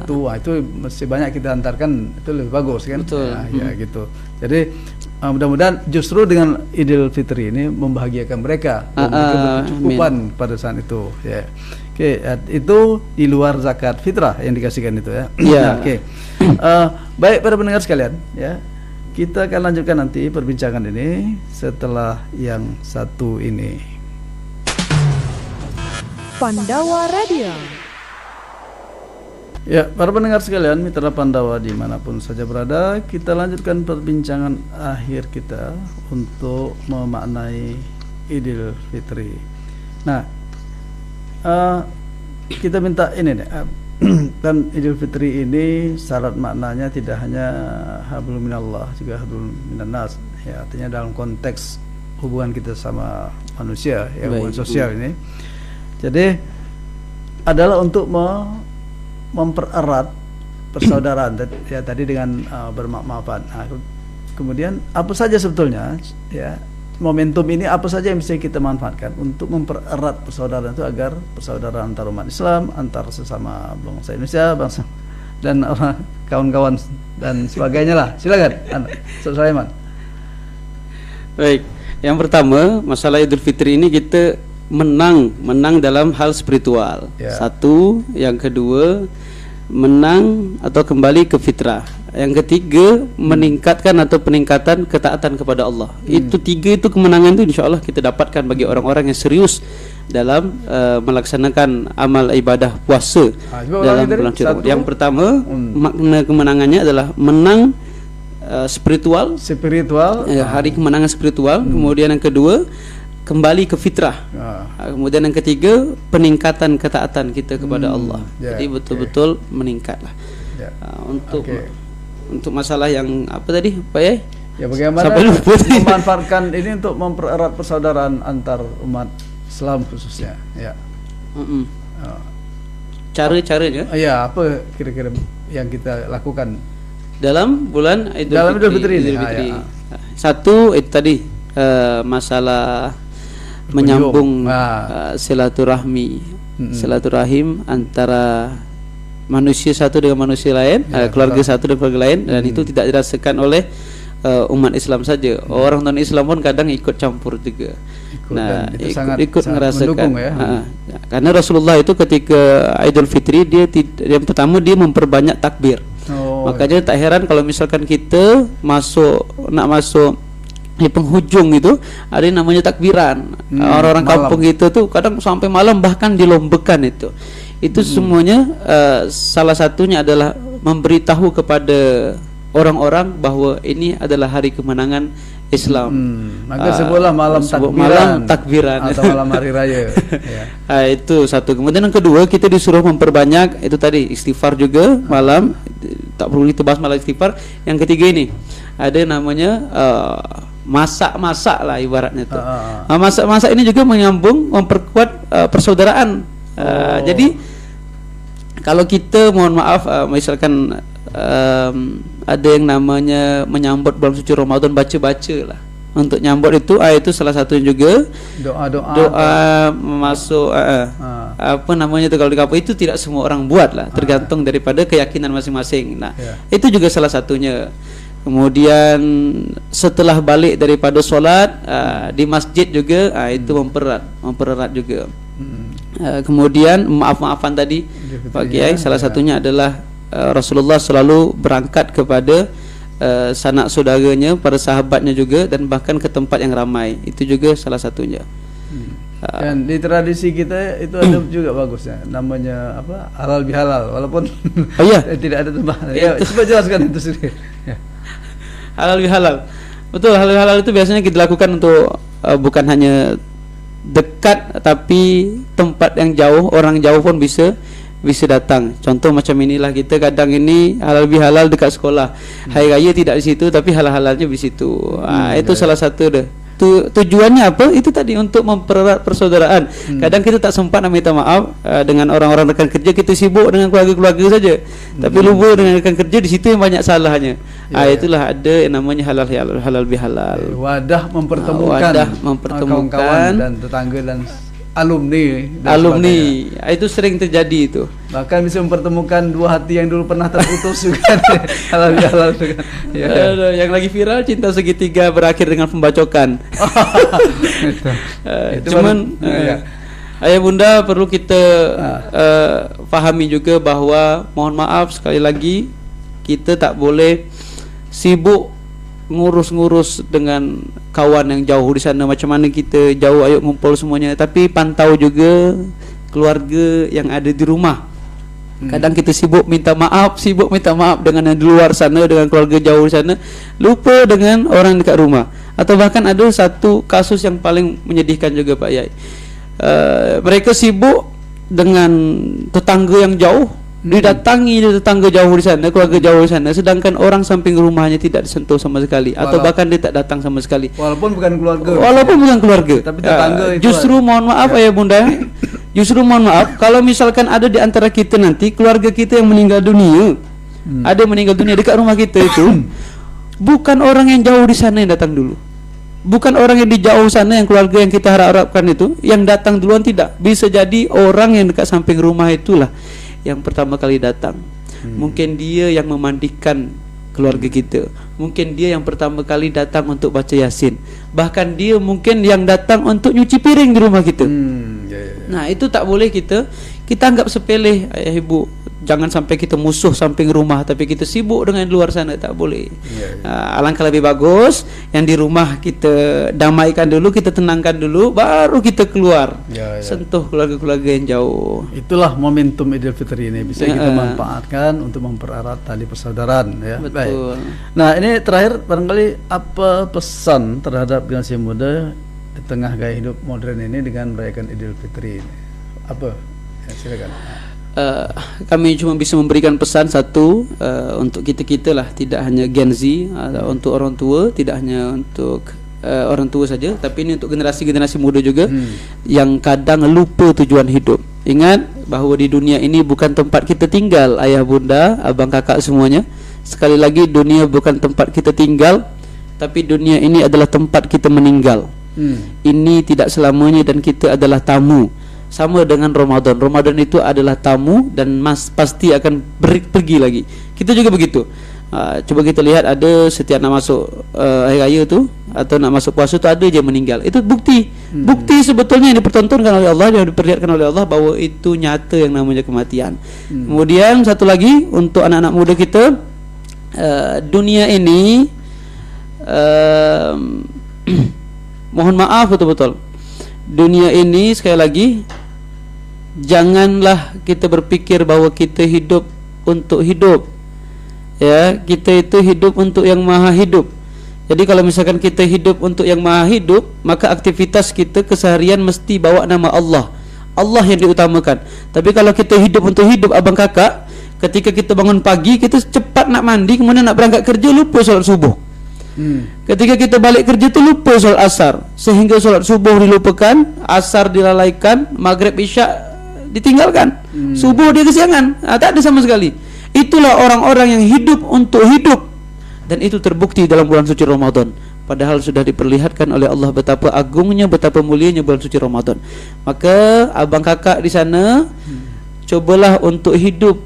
tua, itu masih banyak kita antarkan, itu lebih bagus kan. Betul. Ya gitu. Jadi mudah-mudahan justru dengan Idul Fitri ini membahagiakan mereka, memberikan kecukupan pada saat itu. Ya. Oke, itu di luar zakat fitrah yang dikasihkan itu ya. Ya. Oke. Baik para pendengar sekalian, ya. Kita akan lanjutkan nanti perbincangan ini setelah yang satu ini. Pandawa Radio. Ya, para pendengar sekalian, mitra Pandawa dimanapun saja berada, kita lanjutkan perbincangan akhir kita untuk memaknai Idul Fitri. Nah, kita minta ini deh, dan Idul Fitri ini syarat maknanya tidak hanya hablum minallah, juga hablum minannas. Ya, artinya dalam konteks hubungan kita sama manusia, ya, hubungan sosial ini. Jadi adalah untuk mempererat persaudaraan ya tadi dengan bermaaf-maafan. Nah, kemudian apa saja sebetulnya ya momentum ini apa saja yang bisa kita manfaatkan untuk mempererat persaudaraan itu agar persaudaraan antar umat Islam, antar sesama bangsa Indonesia, bangsa dan kawan-kawan dan sebagainya lah. Silakan, Ustaz Sulaiman. Baik, yang pertama masalah Idul Fitri ini kita menang dalam hal spiritual. Ya. Satu, yang kedua menang atau kembali ke fitrah. Yang ketiga meningkatkan atau peningkatan ketaatan kepada Allah. Itu tiga itu kemenangan itu insya Allah kita dapatkan bagi orang-orang yang serius dalam melaksanakan amal ibadah puasa dalam bulan Ramadan. Yang pertama makna kemenangannya adalah menang spiritual, hari kemenangan spiritual. Kemudian yang kedua kembali ke fitrah. Kemudian yang ketiga peningkatan ketaatan kita kepada Allah. Jadi betul-betul meningkatlah. Untuk masalah yang apa tadi, Pak Yai? Ya, bagaimana memanfaatkan ini untuk mempererat persaudaraan antar umat Islam khususnya. Ya. Cara-caranya? Ya, apa kira-kira yang kita lakukan dalam bulan Idul Fitri ini? Satu itu tadi masalah menyambung silaturahmi, silaturahim antara manusia satu dengan manusia lain, keluarga satu dengan keluarga lain, dan itu tidak dirasakan oleh umat Islam saja. Orang non Islam pun kadang ikut campur juga. Ikut merasakan. Karena Rasulullah itu ketika Idul Fitri yang pertama dia memperbanyak takbir. Makanya tak heran kalau misalkan kita nak masuk di penghujung itu ada yang namanya takbiran. Orang-orang kampung itu tuh kadang sampai malam bahkan dilombakan itu. Itu semuanya salah satunya adalah memberitahu kepada orang-orang bahwa ini adalah hari kemenangan Islam. Maka sebuah malam takbiran atau malam hari raya. Itu satu. Kemudian yang kedua kita disuruh memperbanyak itu tadi istighfar juga malam. Tak perlu ditebas malam istighfar. Yang ketiga ini ada namanya masak-masak lah ibaratnya tuh. Masak-masak ini juga menyambung memperkuat persaudaraan. Jadi kalau kita mohon maaf misalkan ada yang namanya menyambut bulan suci Ramadan baca-baca lah. Untuk nyambut itu salah satunya juga doa masuk apa namanya itu kalau di kampung itu tidak semua orang buat lah, tergantung daripada keyakinan masing-masing. Nah, itu juga salah satunya. Kemudian setelah balik daripada solat di masjid juga itu mempererat juga. Kemudian maaf-maafan tadi Pak Kiai, salah satunya adalah Rasulullah selalu berangkat kepada sanak saudaranya, para sahabatnya juga, dan bahkan ke tempat yang ramai. Itu juga salah satunya. Dan di tradisi kita itu ada juga bagusnya, namanya apa, halal bihalal, walaupun tidak ada tempat. Ya, coba jelaskan itu sendiri. Halal bihalal, betul. Halal bihalal itu biasanya kita lakukan untuk bukan hanya dekat, tapi tempat yang jauh, orang jauh pun bisa datang. Contoh macam inilah kita kadang ini halal bihalal dekat sekolah. Hari raya tidak di situ, tapi halal-halalnya di situ. Itu salah satu deh. Tujuannya apa? Itu tadi untuk mempererat persaudaraan. Kadang kita tak sempat nak minta maaf dengan orang-orang rekan kerja, kita sibuk dengan keluarga-keluarga saja. Tapi lupa dengan rekan kerja, di situ yang banyak salahnya. Itulah ada yang namanya halal bihalal. Wadah mempertemukan kawan-kawan dan tetangga dan alumni dan alumni. sebagainya. Itu sering terjadi itu. Bahkan bisa mempertemukan dua hati yang dulu pernah terputus juga. Halal juga. Ya. Aduh, yang lagi viral cinta segitiga berakhir dengan pembacokan. Itu Cuman ya. ayah bunda perlu kita pahami juga bahwa mohon maaf sekali lagi kita tak boleh sibuk ngurus-ngurus dengan kawan yang jauh di sana. Macam mana kita jauh, ayo ngumpul semuanya, tapi pantau juga keluarga yang ada di rumah. Kadang kita sibuk minta maaf dengan yang di luar sana, dengan keluarga jauh di sana, lupa dengan orang dekat rumah. Atau bahkan ada satu kasus yang paling menyedihkan juga Pak Yai. Mereka sibuk dengan tetangga yang jauh, didatangi tetangga jauh di sana, keluarga jauh di sana, sedangkan orang samping rumahnya tidak disentuh sama sekali, atau bahkan dia tak datang sama sekali. Walaupun bukan keluarga. Tapi tetangga itu justru mohon maaf ayah bunda, justru mohon maaf kalau misalkan ada di antara kita nanti keluarga kita yang meninggal dunia, ada meninggal dunia dekat rumah kita itu, bukan orang yang jauh di sana yang datang dulu. Bukan orang yang di jauh sana, yang keluarga yang kita harapkan itu yang datang duluan, tidak. Bisa jadi orang yang dekat samping rumah itulah yang pertama kali datang. Mungkin dia yang memandikan keluarga kita, mungkin dia yang pertama kali datang untuk baca Yasin, bahkan dia mungkin yang datang untuk nyuci piring di rumah kita. Nah itu tak boleh kita anggap sepele ayah ibu. Jangan sampai kita musuh samping rumah tapi kita sibuk dengan luar sana, tak boleh. Alangkah lebih bagus yang di rumah kita damaikan dulu, kita tenangkan dulu, baru kita keluar. Sentuh keluarga-keluarga yang jauh. Itulah momentum Idul Fitri ini bisa kita manfaatkan untuk mempererat tali persaudaraan, ya. Betul. Baik. Nah, ini terakhir barangkali apa pesan terhadap generasi muda di tengah gaya hidup modern ini dengan merayakan Idul Fitri ini? Apa? Ya, silakan. Kami cuma bisa memberikan pesan satu, untuk kita-kita lah, tidak hanya Gen Z, untuk orang tua, tidak hanya untuk orang tua saja, tapi ini untuk generasi-generasi muda juga yang kadang lupa tujuan hidup. Ingat bahawa di dunia ini bukan tempat kita tinggal, ayah bunda, abang kakak semuanya. Sekali lagi, dunia bukan tempat kita tinggal, tapi dunia ini adalah tempat kita meninggal. Ini tidak selamanya dan kita adalah tamu. Sama dengan Ramadan. Ramadan itu adalah tamu dan pasti akan pergi lagi. Kita juga begitu. Coba kita lihat, ada setiap nak masuk hari raya tu atau nak masuk puasa tu ada je meninggal. Itu bukti. Bukti sebetulnya yang dipertontonkan oleh Allah, yang diperlihatkan oleh Allah bahawa itu nyata yang namanya kematian. Kemudian satu lagi untuk anak-anak muda kita, dunia ini mohon maaf betul-betul, dunia ini sekali lagi janganlah kita berpikir bahawa kita hidup untuk hidup. Ya, kita itu hidup untuk yang maha hidup. Jadi kalau misalkan kita hidup untuk yang maha hidup, maka aktivitas kita keseharian mesti bawa nama Allah. Allah yang diutamakan. Tapi kalau kita hidup untuk hidup abang kakak, ketika kita bangun pagi, kita cepat nak mandi, kemudian nak berangkat kerja, lupa solat subuh. Ketika kita balik kerja tu lupa solat asar, sehingga solat subuh dilupakan, asar dilalaikan, maghrib isyak ditinggalkan, subuh dia kesiangan, tak ada sama sekali. Itulah orang-orang yang hidup untuk hidup, dan itu terbukti dalam bulan suci Ramadan. Padahal sudah diperlihatkan oleh Allah betapa agungnya, betapa mulianya bulan suci Ramadan. Maka abang kakak di sana, cobalah untuk hidup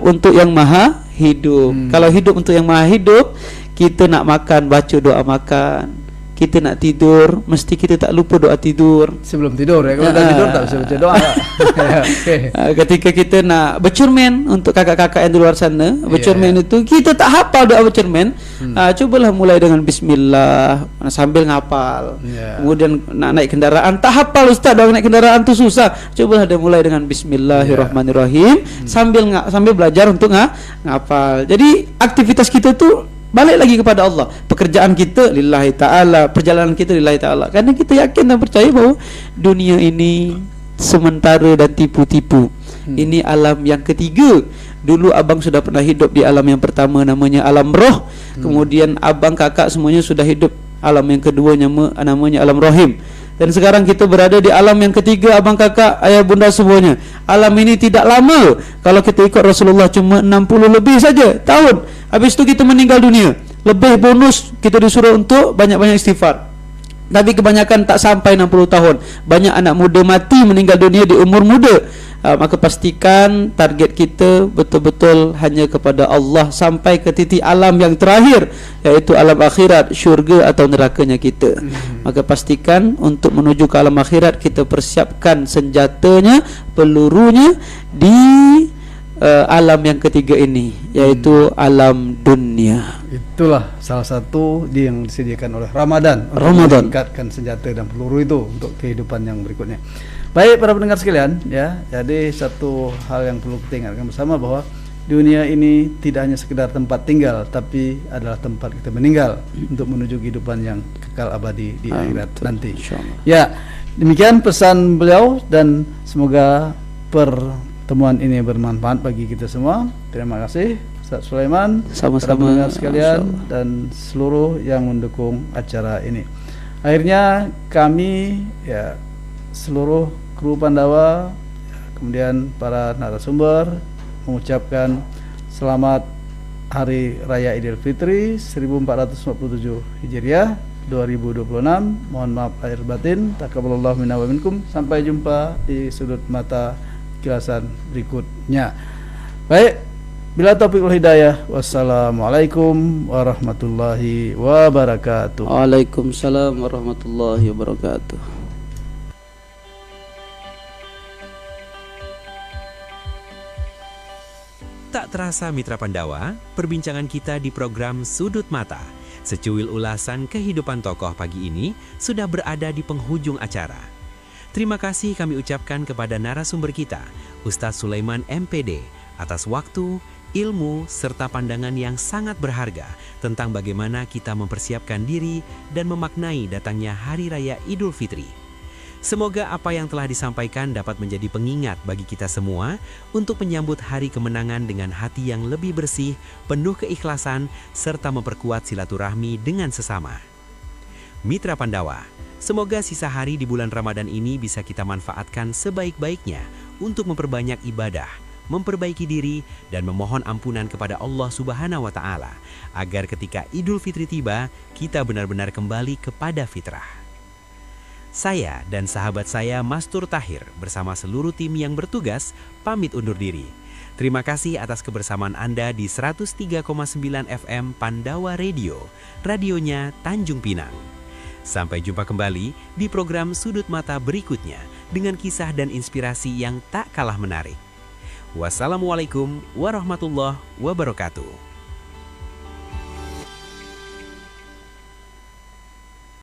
untuk yang maha hidup. Kalau hidup untuk yang maha hidup, kita nak makan baca doa makan, kita nak tidur mesti kita tak lupa doa tidur sebelum tidur, ya. Kalau dah tidur tak bisa baca doa. Ketika kita nak bercermin, untuk kakak-kakak yang di luar sana, bercermin itu kita tak hafal doa bercermin, cobalah mulai dengan bismillah sambil ngapal. Kemudian nak naik kendaraan, tak hafal ustaz doa naik kendaraan tu susah, cobalah dia mulai dengan bismillahirrahmanirrahim, sambil belajar untuk ngapal. Jadi aktivitas kita tu balik lagi kepada Allah. Pekerjaan kita lillahi ta'ala, perjalanan kita lillahi ta'ala, karena kita yakin dan percaya bahawa dunia ini sementara dan tipu-tipu. Ini alam yang ketiga. Dulu abang sudah pernah hidup di alam yang pertama, namanya alam roh. Kemudian abang kakak semuanya sudah hidup alam yang kedua, namanya alam rohim. Dan sekarang kita berada di alam yang ketiga, abang kakak, ayah bunda semuanya. Alam ini tidak lama. Kalau kita ikut Rasulullah cuma 60 lebih saja tahun. Habis itu kita meninggal dunia. Lebih bonus kita disuruh untuk banyak-banyak istighfar. Tapi kebanyakan tak sampai 60 tahun. Banyak anak muda mati meninggal dunia di umur muda. Maka pastikan target kita betul-betul hanya kepada Allah sampai ke titik alam yang terakhir, iaitu alam akhirat, syurga atau nerakanya kita. Maka pastikan untuk menuju ke alam akhirat kita persiapkan senjatanya, pelurunya di alam yang ketiga ini, yaitu alam dunia. Itulah salah satu yang disediakan oleh Ramadan untuk meningkatkan senjata dan peluru itu untuk kehidupan yang berikutnya. Baik para pendengar sekalian, ya, jadi satu hal yang perlu kita ingatkan bersama bahwa dunia ini tidak hanya sekedar tempat tinggal, tapi adalah tempat kita meninggal untuk menuju kehidupan yang kekal abadi di akhirat nanti. Ya, demikian pesan beliau dan semoga pertemuan ini bermanfaat bagi kita semua. Terima kasih Ustaz Sulaiman, para pendengar sekalian dan seluruh yang mendukung acara ini. Akhirnya kami, ya, seluruh kru Pandawa, kemudian para narasumber mengucapkan selamat Hari Raya Idul Fitri 1447 Hijriah 2026. Mohon maaf lahir batin. Taqabbalallahu minna wa minkum. Sampai jumpa di sudut mata kilasan berikutnya. Baik, bila taufiq wal hidayah. Wassalamualaikum warahmatullahi wabarakatuh. Waalaikumsalam warahmatullahi wabarakatuh. Tak terasa Mitra Pandawa, perbincangan kita di program Sudut Mata, secuil ulasan kehidupan tokoh pagi ini sudah berada di penghujung acara. Terima kasih kami ucapkan kepada narasumber kita, Ustadz Sulaiman MPD, atas waktu, ilmu, serta pandangan yang sangat berharga tentang bagaimana kita mempersiapkan diri dan memaknai datangnya Hari Raya Idul Fitri. Semoga apa yang telah disampaikan dapat menjadi pengingat bagi kita semua untuk menyambut hari kemenangan dengan hati yang lebih bersih, penuh keikhlasan, serta memperkuat silaturahmi dengan sesama. Mitra Pandawa, semoga sisa hari di bulan Ramadan ini bisa kita manfaatkan sebaik-baiknya untuk memperbanyak ibadah, memperbaiki diri, dan memohon ampunan kepada Allah Subhanahu wa Ta'ala, agar ketika Idul Fitri tiba, kita benar-benar kembali kepada fitrah. Saya dan sahabat saya Mastur Tahir bersama seluruh tim yang bertugas pamit undur diri. Terima kasih atas kebersamaan Anda di 103,9 FM Pandawa Radio, radionya Tanjung Pinang. Sampai jumpa kembali di program Sudut Mata berikutnya dengan kisah dan inspirasi yang tak kalah menarik. Wassalamualaikum warahmatullahi wabarakatuh.